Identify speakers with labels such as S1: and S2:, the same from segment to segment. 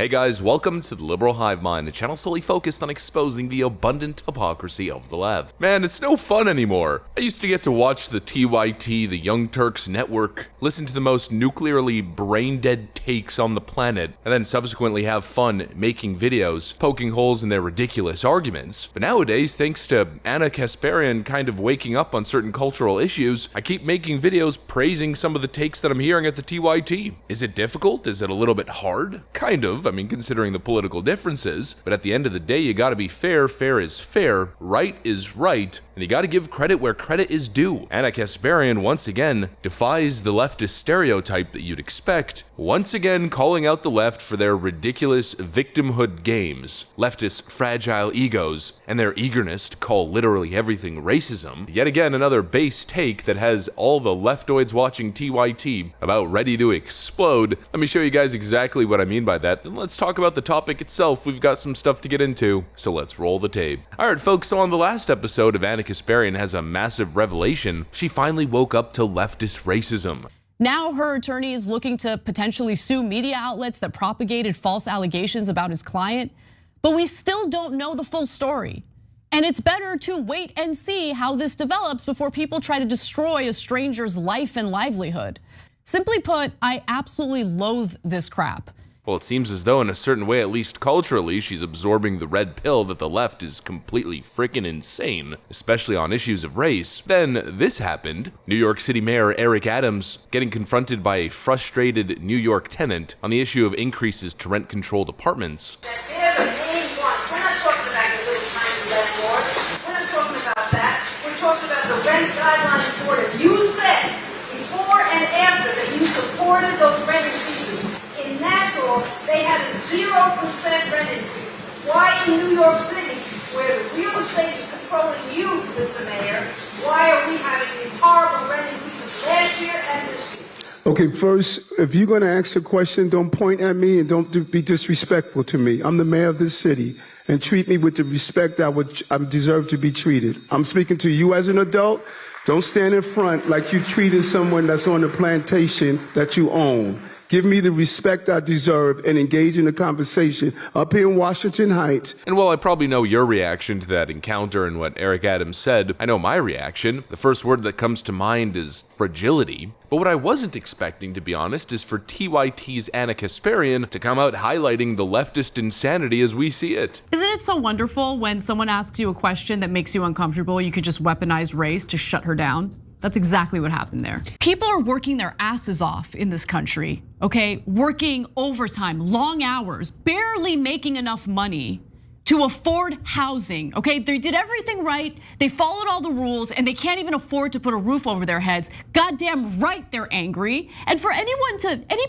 S1: Hey guys, welcome to the Liberal Hive Mind, the channel solely focused on exposing the abundant hypocrisy of the left. Man, it's no fun anymore. I used to get to watch the TYT, the Young Turks Network, listen to the most nuclearly brain-dead takes on the planet, and then subsequently have fun making videos, poking holes in their ridiculous arguments. But nowadays, thanks to Ana Kasparian kind of waking up on certain cultural issues, I keep making videos praising some of the takes that I'm hearing at the TYT. Is it difficult? Is it a little bit hard? Kind of. I mean, considering the political differences, but at the end of the day, you gotta be fair. Fair is fair, right is right, and you gotta give credit where credit is due. Ana Kasparian once again defies the leftist stereotype that you'd expect, once again calling out the left for their ridiculous victimhood games, leftist fragile egos, and their eagerness to call literally everything racism. Yet again, another base take that has all the leftoids watching TYT about ready to explode. Let me show you guys exactly what I mean by that, then let's talk about the topic itself. We've got some stuff to get into, so let's roll the tape. Alright folks, so on the last episode of Ana Kasparian has a massive revelation. She finally woke up to leftist racism.
S2: Now her attorney is looking to potentially sue media outlets that propagated false allegations about his client, but we still don't know the full story. And it's better to wait and see how this develops before people try to destroy a stranger's life and livelihood. Simply put, I absolutely loathe this crap.
S1: Well, it seems as though in a certain way, at least culturally, she's absorbing the red pill that the left is completely freaking insane, especially on issues of race. Then this happened. New York City Mayor Eric Adams getting confronted by a frustrated New York tenant on the issue of increases to rent-controlled apartments.
S3: They're the main ones. We're not talking about your little tiny landlord. We're not talking about that. We're talking about the rent guidelines board. You said before and after that you supported those rent increases. In Nassau, they had a 0% rent increase. Why in New York City, where the real estate is controlling you, Mr. Mayor, why are we having these horrible rent increases last year and this year?
S4: Okay, first, if you're going to ask a question, don't point at me and don't be disrespectful to me. I'm the mayor of this city, and treat me with the respect I deserve to be treated. I'm speaking to you as an adult. Don't stand in front like you treated someone that's on the plantation that you own. Give me the respect I deserve and engage in a conversation up here in Washington Heights.
S1: And while I probably know your reaction to that encounter and what Eric Adams said, I know my reaction. The first word that comes to mind is fragility. But what I wasn't expecting, to be honest, is for TYT's Ana Kasparian to come out highlighting the leftist insanity as we see it.
S2: Isn't it so wonderful when someone asks you a question that makes you uncomfortable, you could just weaponize race to shut her down? That's exactly what happened there. People are working their asses off in this country, okay? Working overtime, long hours, barely making enough money to afford housing, okay? They did everything right, they followed all the rules, and they can't even afford to put a roof over their heads. Goddamn right they're angry. And for any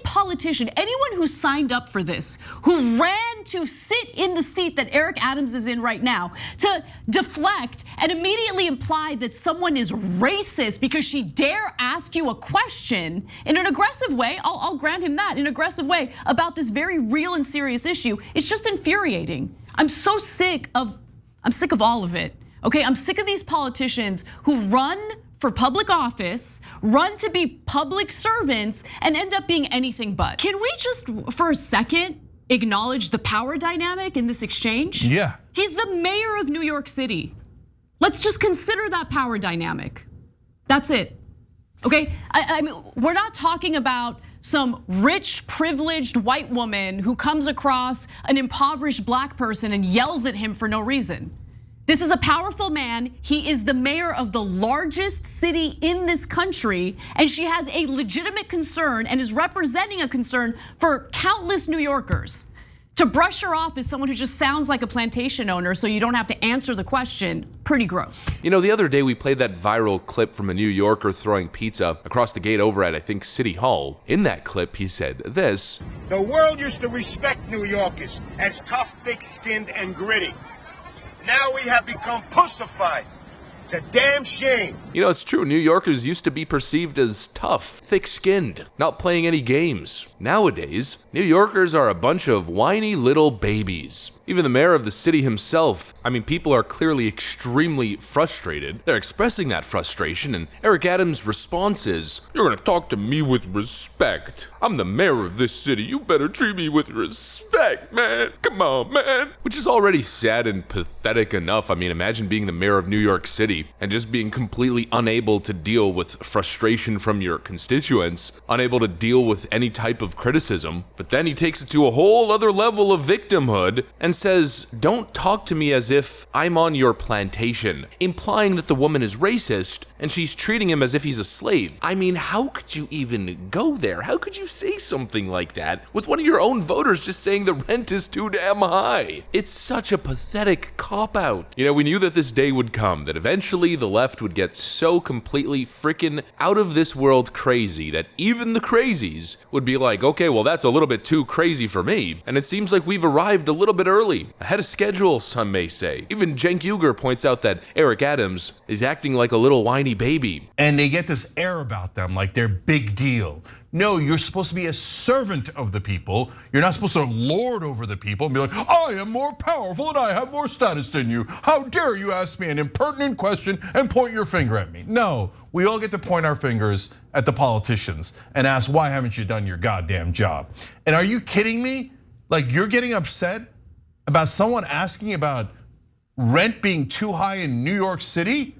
S2: politician, anyone who signed up for this, who ran to sit in the seat that Eric Adams is in right now, to deflect and immediately imply that someone is racist because she dare ask you a question in an aggressive way, I'll grant him that, in an aggressive way, about this very real and serious issue, it's just infuriating. I'm so sick of all of it, okay? I'm sick of these politicians who run for public office, run to be public servants, and end up being anything but. Can we just, for a second, acknowledge the power dynamic in this exchange?
S5: Yeah.
S2: He's the mayor of New York City. Let's just consider that power dynamic. That's it, okay? I mean, we're not talking about some rich, privileged white woman who comes across an impoverished black person and yells at him for no reason. This is a powerful man. He is the mayor of the largest city in this country, and she has a legitimate concern and is representing a concern for countless New Yorkers. To brush her off as someone who just sounds like a plantation owner so you don't have to answer the question, pretty gross.
S1: You know, the other day we played that viral clip from a New Yorker throwing pizza across the gate over at, I think, City Hall. In that clip, he said this.
S6: The world used to respect New Yorkers as tough, thick-skinned, and gritty. Now we have become pussified. It's a damn shame.
S1: You know, it's true. New Yorkers used to be perceived as tough, thick-skinned, not playing any games. Nowadays, New Yorkers are a bunch of whiny little babies. Even the mayor of the city himself, I mean, people are clearly extremely frustrated. They're expressing that frustration, and Eric Adams' response is, "You're gonna talk to me with respect. I'm the mayor of this city. You better treat me with respect, man. Come on, man." Which is already sad and pathetic enough. I mean, imagine being the mayor of New York City and just being completely unable to deal with frustration from your constituents, unable to deal with any type of criticism. But then he takes it to a whole other level of victimhood and says, "Don't talk to me as if I'm on your plantation," implying that the woman is racist and she's treating him as if he's a slave. I mean, how could you even go there? How could you say something like that with one of your own voters just saying the rent is too damn high? It's such a pathetic cop-out. You know, we knew that this day would come, that eventually the left would get so completely freaking out of this world crazy that even the crazies would be like, okay, well, that's a little bit too crazy for me. And it seems like we've arrived a little bit early, ahead of schedule, some may say. Even Cenk Uygur points out that Eric Adams is acting like a little whiny baby.
S5: And they get this air about them, like they're big deal. No, you're supposed to be a servant of the people. You're not supposed to lord over the people and be like, I am more powerful and I have more status than you. How dare you ask me an impertinent question and point your finger at me? No, we all get to point our fingers at the politicians and ask, why haven't you done your goddamn job? And are you kidding me? Like, you're getting upset about someone asking about rent being too high in New York City?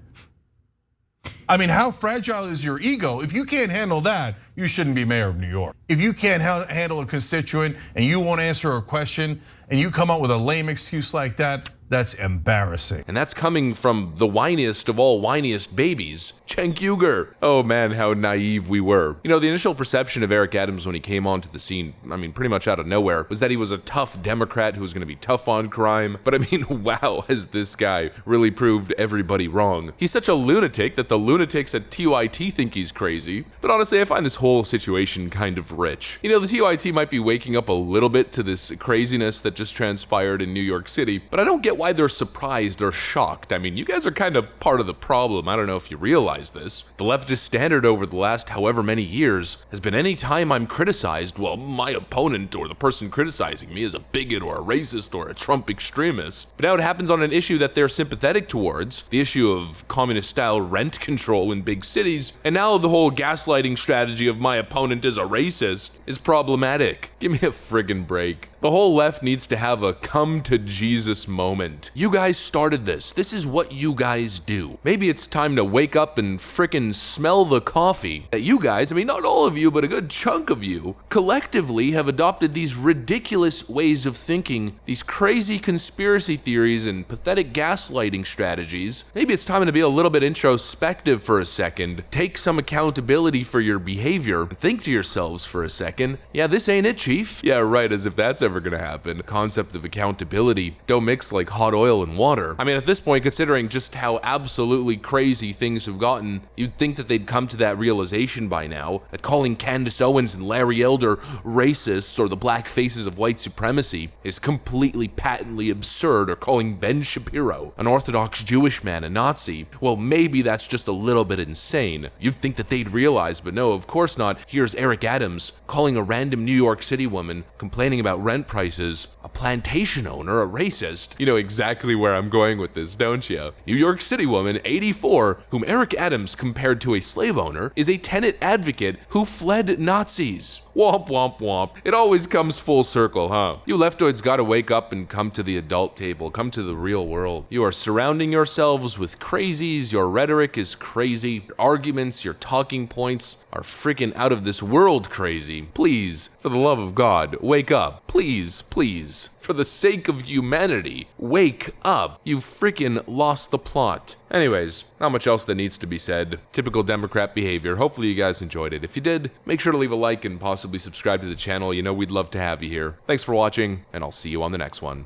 S5: I mean, how fragile is your ego? If you can't handle that, you shouldn't be mayor of New York. If you can't handle a constituent and you won't answer a question and you come up with a lame excuse like that, that's embarrassing.
S1: And that's coming from the whiniest of all whiniest babies, Cenk Uygur. Oh man, how naive we were. You know, the initial perception of Eric Adams when he came onto the scene, I mean, pretty much out of nowhere, was that he was a tough Democrat who was gonna be tough on crime. But I mean, wow, has this guy really proved everybody wrong. He's such a lunatic that the lunatics at TYT think he's crazy. But honestly, I find this whole situation kind of rich. You know, the TYT might be waking up a little bit to this craziness that just transpired in New York City, but I don't get why they're surprised or shocked. I mean, you guys are kind of part of the problem. I don't know if you realize this. The leftist standard over the last however many years has been any time I'm criticized, well, my opponent or the person criticizing me is a bigot or a racist or a Trump extremist. But now it happens on an issue that they're sympathetic towards, the issue of communist-style rent control in big cities, and now the whole gaslighting strategy of my opponent is a racist is problematic. Give me a friggin' break. The whole left needs to have a come to Jesus moment. You guys started this. This is what you guys do. Maybe it's time to wake up and frickin' smell the coffee that you guys, I mean, not all of you, but a good chunk of you, collectively have adopted these ridiculous ways of thinking, these crazy conspiracy theories and pathetic gaslighting strategies. Maybe it's time to be a little bit introspective for a second, take some accountability for your behavior, and think to yourselves for a second, yeah, this ain't it, chief. Yeah, right, as if that's ever gonna happen. The concept of accountability don't mix like hot oil and water. I mean, at this point, considering just how absolutely crazy things have gotten, you'd think that they'd come to that realization by now, that calling Candace Owens and Larry Elder racists or the black faces of white supremacy is completely patently absurd, or calling Ben Shapiro, an Orthodox Jewish man, a Nazi, well, maybe that's just a little bit insane. You'd think that they'd realize, but no, of course not. Here's Eric Adams calling a random New York City woman complaining about rent prices a plantation owner, a racist. You know exactly where I'm going with this, don't you? New York City woman, 84, whom Eric Adams compared to a slave owner, is a tenant advocate who fled Nazis. Womp womp womp. It always comes full circle, huh? You leftoids gotta wake up and come to the adult table, come to the real world. You are surrounding yourselves with crazies, your rhetoric is crazy, your arguments, your talking points are freaking out of this world crazy. Please, for the love of God, wake up. Please, please. For the sake of humanity, wake up. You freaking lost the plot. Anyways, not much else that needs to be said. Typical Democrat behavior. Hopefully you guys enjoyed it. If you did, make sure to leave a like and possibly subscribe to the channel. You know we'd love to have you here. Thanks for watching, and I'll see you on the next one.